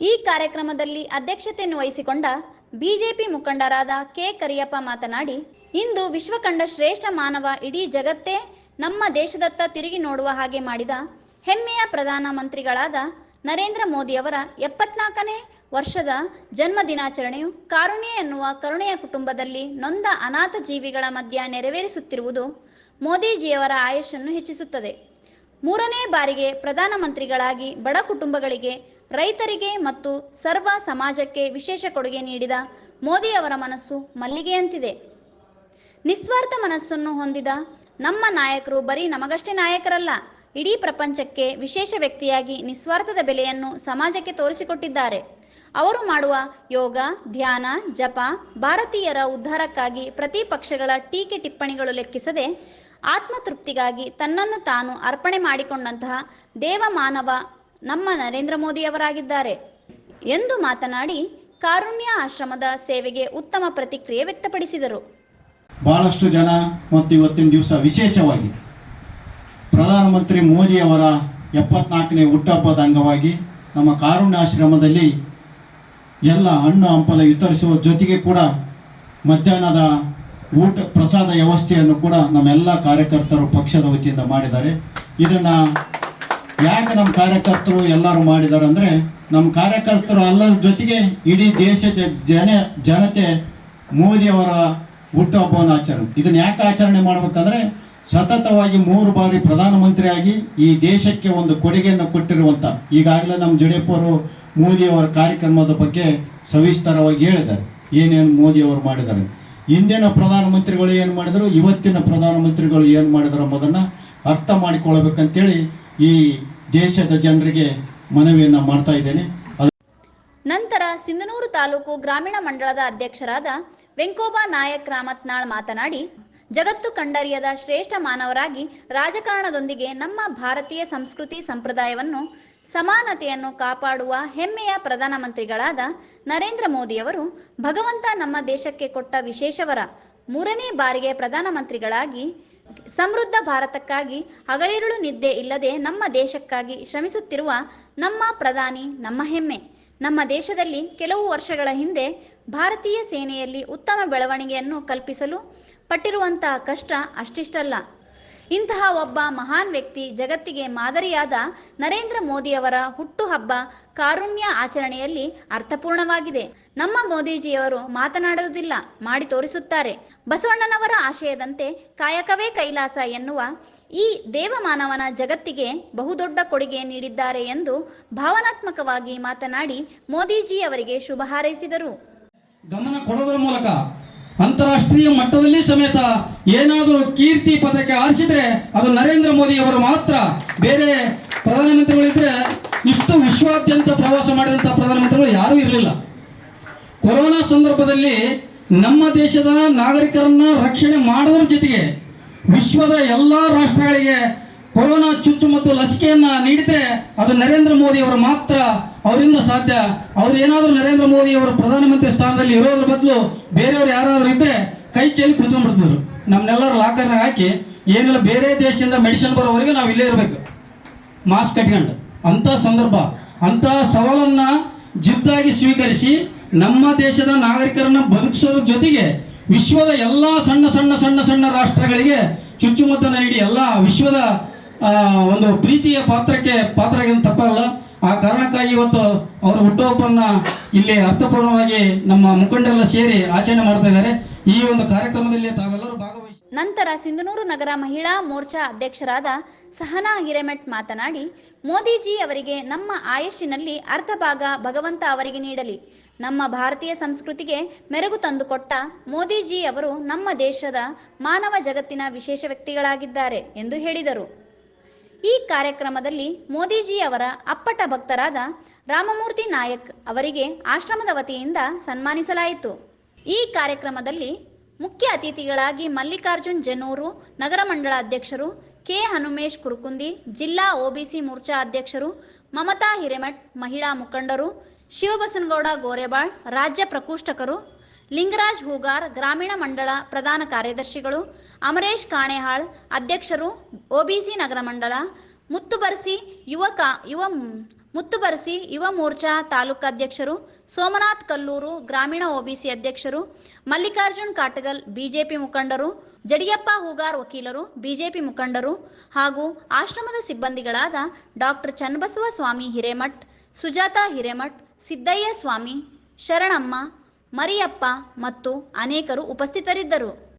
ಈ ಕಾರ್ಯಕ್ರಮದಲ್ಲಿ ಅಧ್ಯಕ್ಷತೆಯನ್ನು ವಹಿಸಿಕೊಂಡ ಬಿಜೆಪಿ ಮುಖಂಡರಾದ ಕೆ ಕರಿಯಪ್ಪ ಮಾತನಾಡಿ, ಇಂದು ವಿಶ್ವ ಕಂಡ ಶ್ರೇಷ್ಠ ಮಾನವ, ಇಡೀ ಜಗತ್ತೇ ನಮ್ಮ ದೇಶದತ್ತ ತಿರುಗಿ ನೋಡುವ ಹಾಗೆ ಮಾಡಿದ ಹೆಮ್ಮೆಯ ಪ್ರಧಾನ ಮಂತ್ರಿಗಳಾದ ನರೇಂದ್ರ ಮೋದಿಯವರ 74ನೇ ವರ್ಷದ ಜನ್ಮ ದಿನಾಚರಣೆಯು ಕಾರುಣ್ಯ ಎನ್ನುವ ಕರುಣೆಯ ಕುಟುಂಬದಲ್ಲಿ ನೊಂದ ಅನಾಥ ಜೀವಿಗಳ ಮಧ್ಯ ನೆರವೇರಿಸುತ್ತಿರುವುದು ಮೋದಿಜಿಯವರ ಆಯುಷನ್ನು ಹೆಚ್ಚಿಸುತ್ತದೆ. 3ನೇ ಬಾರಿಗೆ ಪ್ರಧಾನಮಂತ್ರಿಗಳಾಗಿ ಬಡ ಕುಟುಂಬಗಳಿಗೆ, ರೈತರಿಗೆ ಮತ್ತು ಸರ್ವ ಸಮಾಜಕ್ಕೆ ವಿಶೇಷ ಕೊಡುಗೆ ನೀಡಿದ ಮೋದಿಯವರ ಮನಸ್ಸು ಮಲ್ಲಿಗೆಯಂತಿದೆ. ನಿಸ್ವಾರ್ಥ ಮನಸ್ಸನ್ನು ಹೊಂದಿದ ನಮ್ಮ ನಾಯಕರು ಬರೀ ನಮಗಷ್ಟೇ ನಾಯಕರಲ್ಲ, ಇಡೀ ಪ್ರಪಂಚಕ್ಕೆ ವಿಶೇಷ ವ್ಯಕ್ತಿಯಾಗಿ ನಿಸ್ವಾರ್ಥದ ಬೆಲೆಯನ್ನು ಸಮಾಜಕ್ಕೆ ತೋರಿಸಿಕೊಟ್ಟಿದ್ದಾರೆ. ಅವರು ಮಾಡುವ ಯೋಗ, ಧ್ಯಾನ, ಜಪ, ಭಾರತೀಯರ ಉದ್ಧಾರಕ್ಕಾಗಿ ಪ್ರತಿಪಕ್ಷಗಳ ಟೀಕೆ ಟಿಪ್ಪಣಿಗಳು ಲೆಕ್ಕಿಸದೆ ಆತ್ಮತೃಪ್ತಿಗಾಗಿ ತನ್ನನ್ನು ತಾನು ಅರ್ಪಣೆ ಮಾಡಿಕೊಂಡಂತಹ ದೇವಮಾನವ ನಮ್ಮ ನರೇಂದ್ರ ಮೋದಿಯವರಾಗಿದ್ದಾರೆ ಎಂದು ಮಾತನಾಡಿ, ಕಾರುಣ್ಯ ಆಶ್ರಮದ ಸೇವೆಗೆ ಉತ್ತಮ ಪ್ರತಿಕ್ರಿಯೆ ವ್ಯಕ್ತಪಡಿಸಿದರು. ಬಹಳಷ್ಟು ಜನ ಮತ್ತು ಇವತ್ತಿನ ದಿವಸ ವಿಶೇಷವಾಗಿ ಪ್ರಧಾನಮಂತ್ರಿ ಮೋದಿಯವರ 74ನೇ ಹುಟ್ಟುಹಬ್ಬದ ಅಂಗವಾಗಿ ನಮ್ಮ ಕಾರುಣ್ಯಾಶ್ರಮದಲ್ಲಿ ಎಲ್ಲ ಹಣ್ಣು ಹಂಪಲ ವಿತರಿಸುವ ಜೊತೆಗೆ ಕೂಡ ಮಧ್ಯಾಹ್ನದ ಊಟ ಪ್ರಸಾದ ವ್ಯವಸ್ಥೆಯನ್ನು ಕೂಡ ನಮ್ಮೆಲ್ಲ ಕಾರ್ಯಕರ್ತರು ಪಕ್ಷದ ವತಿಯಿಂದ ಮಾಡಿದ್ದಾರೆ. ಇದನ್ನು ಯಾಕೆ ನಮ್ಮ ಕಾರ್ಯಕರ್ತರು ಎಲ್ಲರೂ ಮಾಡಿದ್ದಾರೆ ಅಂದರೆ, ನಮ್ಮ ಕಾರ್ಯಕರ್ತರು ಅಲ್ಲದ ಜೊತೆಗೆ ಇಡೀ ದೇಶದ ಜನತೆ ಮೋದಿಯವರ ಹುಟ್ಟುಹಬ್ಬವನ್ನು ಇದನ್ನು ಯಾಕೆ ಆಚರಣೆ ಮಾಡಬೇಕಂದ್ರೆ, ಸತತವಾಗಿ 3 ಬಾರಿ ಪ್ರಧಾನಮಂತ್ರಿಯಾಗಿ ಈ ದೇಶಕ್ಕೆ ಒಂದು ಕೊಡುಗೆಯನ್ನು ಕೊಟ್ಟಿರುವಂಥ, ಈಗಾಗಲೇ ನಮ್ಮ ಜಡೆಯಪ್ಪರು ಮೋದಿಯವರ ಕಾರ್ಯಕ್ರಮದ ಬಗ್ಗೆ ಸವಿಸ್ತಾರವಾಗಿ ಹೇಳಿದ್ದಾರೆ, ಏನೇನು ಮೋದಿಯವರು ಮಾಡಿದ್ದಾರೆ, ಹಿಂದಿನ ಪ್ರಧಾನಮಂತ್ರಿಗಳು ಏನು ಮಾಡಿದರು, ಇವತ್ತಿನ ಪ್ರಧಾನಮಂತ್ರಿಗಳು ಏನು ಮಾಡಿದರು ಎಂಬುದನ್ನು ಅರ್ಥ ಮಾಡಿಕೊಳ್ಳಬೇಕಂತೇಳಿ ಈ ದೇಶದ ಜನರಿಗೆ ಮನವಿಯನ್ನು ಮಾಡ್ತಾ ಇದ್ದೇನೆ. ನಂತರ ಸಿಂಧನೂರು ತಾಲೂಕು ಗ್ರಾಮೀಣ ಮಂಡಳದ ಅಧ್ಯಕ್ಷರಾದ ವೆಂಕೋಬಾ ನಾಯಕ್ ರಾಮತ್ನಾಳ್ ಮಾತನಾಡಿ, ಜಗತ್ತು ಕಂಡರಿಯದ ಶ್ರೇಷ್ಠ ಮಾನವರಾಗಿ ರಾಜಕಾರಣದೊಂದಿಗೆ ನಮ್ಮ ಭಾರತೀಯ ಸಂಸ್ಕೃತಿ ಸಂಪ್ರದಾಯವನ್ನು, ಸಮಾನತೆಯನ್ನು ಕಾಪಾಡುವ ಹೆಮ್ಮೆಯ ಪ್ರಧಾನಮಂತ್ರಿಗಳಾದ ನರೇಂದ್ರ ಮೋದಿಯವರು ಭಗವಂತ ನಮ್ಮ ದೇಶಕ್ಕೆ ಕೊಟ್ಟ ವಿಶೇಷವರ. 3ನೇ ಬಾರಿಗೆ ಪ್ರಧಾನಮಂತ್ರಿಗಳಾಗಿ ಸಮೃದ್ಧ ಭಾರತಕ್ಕಾಗಿ ಹಗಲಿರುಳು ನಿದ್ದೆ ಇಲ್ಲದೆ ನಮ್ಮ ದೇಶಕ್ಕಾಗಿ ಶ್ರಮಿಸುತ್ತಿರುವ ನಮ್ಮ ಪ್ರಧಾನಿ ನಮ್ಮ ಹೆಮ್ಮೆ. ನಮ್ಮ ದೇಶದಲ್ಲಿ ಕೆಲವು ವರ್ಷಗಳ ಹಿಂದೆ ಭಾರತೀಯ ಸೇನೆಯಲ್ಲಿ ಉತ್ತಮ ಬೆಳವಣಿಗೆಯನ್ನು ಕಲ್ಪಿಸಲು ಪಟ್ಟಿರುವಂತಹ ಕಷ್ಟ ಅಷ್ಟಿಷ್ಟಲ್ಲ. ಇಂತಹ ಒಬ್ಬ ಮಹಾನ್ ವ್ಯಕ್ತಿ, ಜಗತ್ತಿಗೆ ಮಾದರಿಯಾದ ನರೇಂದ್ರ ಮೋದಿಯವರ ಹುಟ್ಟುಹಬ್ಬ ಕಾರುಣ್ಯ ಆಚರಣೆಯಲ್ಲಿ ಅರ್ಥಪೂರ್ಣವಾಗಿದೆ. ನಮ್ಮ ಮೋದಿಜಿಯವರು ಮಾತನಾಡುವುದಿಲ್ಲ, ಮಾಡಿ ತೋರಿಸುತ್ತಾರೆ. ಬಸವಣ್ಣನವರ ಆಶಯದಂತೆ ಕಾಯಕವೇ ಕೈಲಾಸ ಎನ್ನುವ ಈ ದೇವಮಾನವನ ಜಗತ್ತಿಗೆ ಬಹುದೊಡ್ಡ ಕೊಡುಗೆ ನೀಡಿದ್ದಾರೆ ಎಂದು ಭಾವನಾತ್ಮಕವಾಗಿ ಮಾತನಾಡಿ ಮೋದಿಜಿಯವರಿಗೆ ಶುಭ ಹಾರೈಸಿದರು. ಗಮನ ಕೊಡೋದರ ಮೂಲಕ ಅಂತಾರಾಷ್ಟ್ರೀಯ ಮಟ್ಟದಲ್ಲಿ ಸಮೇತ ಏನಾದರೂ ಕೀರ್ತಿ ಪದಕ್ಕೆ ಆರಿಸಿದ್ರೆ ಅದು ನರೇಂದ್ರ ಮೋದಿ ಅವರು ಮಾತ್ರ. ಬೇರೆ ಪ್ರಧಾನಮಂತ್ರಿಗಳಿದ್ರೆ ಇಷ್ಟು ವಿಶ್ವಾದ್ಯಂತ ಪ್ರವಾಸ ಮಾಡಿದಂಥ ಪ್ರಧಾನಮಂತ್ರಿಗಳು ಯಾರೂ ಇರಲಿಲ್ಲ. ಕೊರೋನಾ ಸಂದರ್ಭದಲ್ಲಿ ನಮ್ಮ ದೇಶದ ನಾಗರಿಕರನ್ನ ರಕ್ಷಣೆ ಮಾಡೋದ್ರ ಜೊತೆಗೆ ವಿಶ್ವದ ಎಲ್ಲ ರಾಷ್ಟ್ರಗಳಿಗೆ ಕೊರೋನಾ ಚುಚ್ಚು ಮತ್ತು ಲಸಿಕೆಯನ್ನ ನೀಡಿದ್ರೆ ಅದು ನರೇಂದ್ರ ಮೋದಿ ಅವರು ಮಾತ್ರ. ಅವರಿಂದ ಸಾಧ್ಯ. ಅವ್ರು ಏನಾದರೂ ನರೇಂದ್ರ ಮೋದಿ ಅವರು ಪ್ರಧಾನಮಂತ್ರಿ ಸ್ಥಾನದಲ್ಲಿ ಇರೋದ್ರ ಬದಲು ಬೇರೆಯವ್ರು ಯಾರಾದರೂ ಇದ್ರೆ ಕೈ ಚೆಲ್ಲಿ ಕುತ್ಕೊಂಡ್ಬಿಡ್ತಿದ್ರು. ನಮ್ಮನ್ನೆಲ್ಲರೂ ಲಾಕರ್ನ ಹಾಕಿ ಏನೆಲ್ಲ ಬೇರೆ ದೇಶದಿಂದ ಮೆಡಿಸಿನ್ ಬರೋವರೆಗೆ ನಾವು ಇಲ್ಲೇ ಇರಬೇಕು ಮಾಸ್ಕ್ ಕಟ್ಕೊಂಡು. ಅಂಥ ಸಂದರ್ಭ, ಅಂಥ ಸವಾಲನ್ನ ಜಿದ್ದಾಗಿ ಸ್ವೀಕರಿಸಿ ನಮ್ಮ ದೇಶದ ನಾಗರಿಕರನ್ನ ಬದುಕಿಸೋದ್ರ ಜೊತೆಗೆ ವಿಶ್ವದ ಎಲ್ಲ ಸಣ್ಣ ಸಣ್ಣ ಸಣ್ಣ ಸಣ್ಣ ರಾಷ್ಟ್ರಗಳಿಗೆ ಚುಚ್ಚುಮದ್ದನ್ನು ನೀಡಿ ಎಲ್ಲ ವಿಶ್ವದ ಒಂದು ಪ್ರೀತಿಯ ಪಾತ್ರಕ್ಕೆ ತಪ್ಪಲ್ಲ. ಆ ಕಾರಣಕ್ಕಾಗಿ ಇವತ್ತು ಅವರ ಹುಟ್ಟುಹಬ್ಬವನ್ನು ಇಲ್ಲಿ ಅರ್ಥಪೂರ್ಣವಾಗಿ ನಮ್ಮ ಮುಖಂಡರೆಲ್ಲ ಸೇರಿ ಆಚರಣೆ ಮಾಡ್ತಾ ಇದ್ದಾರೆ. ಈ ಒಂದು ಕಾರ್ಯಕ್ರಮದಲ್ಲಿ ತಾವೆಲ್ಲರೂ ಭಾಗವಹಿಸಿ. ನಂತರ ಸಿಂಧನೂರು ನಗರ ಮಹಿಳಾ ಮೋರ್ಚಾ ಅಧ್ಯಕ್ಷರಾದ ಸಹನಾ ಹಿರೇಮಠ್ ಮಾತನಾಡಿ, ಮೋದಿಜಿ ಅವರಿಗೆ ನಮ್ಮ ಆಯುಷ್ಯನಲ್ಲಿ ಅರ್ಧ ಭಾಗ ಭಗವಂತ ಅವರಿಗೆ ನೀಡಲಿ. ನಮ್ಮ ಭಾರತೀಯ ಸಂಸ್ಕೃತಿಗೆ ಮೆರುಗು ತಂದುಕೊಟ್ಟ ಮೋದಿಜಿ ಅವರು ನಮ್ಮ ದೇಶದ ಮಾನವ ಜಗತ್ತಿನ ವಿಶೇಷ ವ್ಯಕ್ತಿಗಳಾಗಿದ್ದಾರೆ ಎಂದು ಹೇಳಿದರು. ಈ ಕಾರ್ಯಕ್ರಮದಲ್ಲಿ ಮೋದಿಜಿ ಅವರ ಅಪ್ಪಟ ಭಕ್ತರಾದ ರಾಮಮೂರ್ತಿ ನಾಯಕ್ ಅವರಿಗೆ ಆಶ್ರಮದ ವತಿಯಿಂದ ಸನ್ಮಾನಿಸಲಾಯಿತು. ಈ ಕಾರ್ಯಕ್ರಮದಲ್ಲಿ ಮುಖ್ಯ ಅತಿಥಿಗಳಾಗಿ ಮಲ್ಲಿಕಾರ್ಜುನ್ ಜನೂರು ನಗರ ಮಂಡಳ ಅಧ್ಯಕ್ಷರು, ಕೆ ಹನುಮೇಶ್ ಕುರುಕುಂದಿ ಜಿಲ್ಲಾ ಒಬಿಸಿ ಮೋರ್ಚಾ ಅಧ್ಯಕ್ಷರು, ಮಮತಾ ಹಿರೇಮಠ್ ಮಹಿಳಾ ಮುಖಂಡರು, ಶಿವಬಸನಗೌಡ ಗೋರೆಬಾಳ್ ರಾಜ್ಯ ಪ್ರಕೋಷ್ಠಕರು, ಲಿಂಗರಾಜ್ ಹೂಗಾರ್ ಗ್ರಾಮೀಣ ಮಂಡಳ ಪ್ರಧಾನ ಕಾರ್ಯದರ್ಶಿಗಳು, ಅಮರೇಶ್ ಕಾಣೆಹಾಳ್ ಅಧ್ಯಕ್ಷರು ಒಬಿಸಿ ನಗರ ಮಂಡಳ, ಮುತ್ತುಬರ್ಸಿ ಯುವ ಮುತ್ತುಬರಸಿ ಯುವ ಮೋರ್ಚಾ ತಾಲೂಕಾಧ್ಯಕ್ಷರು, ಸೋಮನಾಥ್ ಕಲ್ಲೂರು ಗ್ರಾಮೀಣ OBC ಅಧ್ಯಕ್ಷರು, ಮಲ್ಲಿಕಾರ್ಜುನ್ ಕಾಟಗಲ್ ಬಿಜೆಪಿ ಮುಖಂಡರು, ಜಡಿಯಪ್ಪ ಹೂಗಾರ್ ವಕೀಲರು ಬಿಜೆಪಿ ಮುಖಂಡರು ಹಾಗೂ ಆಶ್ರಮದ ಸಿಬ್ಬಂದಿಗಳಾದ ಡಾಕ್ಟರ್ ಚನ್ನಬಸವ ಸ್ವಾಮಿ ಹಿರೇಮಠ್, ಸುಜಾತಾ ಹಿರೇಮಠ್, ಸಿದ್ದಯ್ಯ ಸ್ವಾಮಿ, ಶರಣಮ್ಮ, ಮರಿಯಪ್ಪ ಮತ್ತು ಅನೇಕರು ಉಪಸ್ಥಿತರಿದ್ದರು.